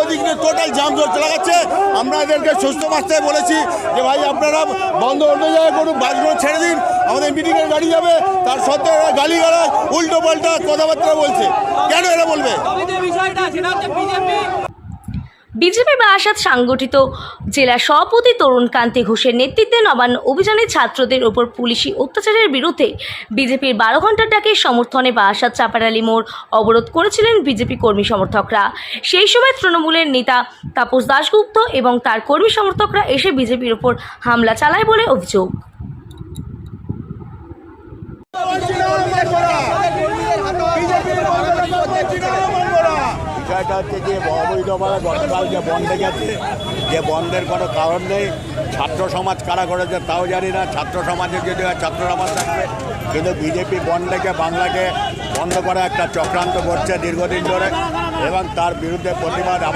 ওদিক নিয়ে টোটাল জাম লাগাচ্ছে। আমরা এদেরকে সুস্থ মাস্টারে বলেছি যে ভাই আপনারা বন্ধ অন্য জায়গায় করুন, বাসগুলো ছেড়ে দিন, আমাদের মিটিংয়ের গাড়ি যাবে। তার সত্ত্বেও এরা গালিগালা উল্টো পাল্টা কথাবার্তা বলছে। কেন এরা বলবে? বিজেপি বারাসাত সাংগঠিত জেলা সভাপতি তরুণ কান্তি ঘোষের নেতৃত্বে নবান্ন অভিযানে ছাত্রদের ওপর পুলিশি অত্যাচারের বিরুদ্ধে বিজেপির 12 ঘন্টার ডাকের সমর্থনে বারাসাত চাপাডালি মোড় অবরোধ করেছিলেন বিজেপি কর্মী সমর্থকরা। সেই সময় তৃণমূলের নেতা তাপস দাশগুপ্ত এবং তার কর্মী সমর্থকরা এসে বিজেপির ওপর হামলা চালায় বলে অভিযোগ। বিষয়টা হচ্ছে যে অবৈধভাবে গতকাল যে বন্ধ গেছে, যে বন্ধের কোনো কারণ নেই। ছাত্র সমাজ কারা করেছে তাও জানি না। ছাত্র সমাজের যদি ছাত্র সমাজ থাকবে, কিন্তু বিজেপি বন্ধকে বাংলাকে বন্ধ করা একটা চক্রান্ত করছে দীর্ঘদিন ধরে, এবং তার বিরুদ্ধে প্রতিবাদ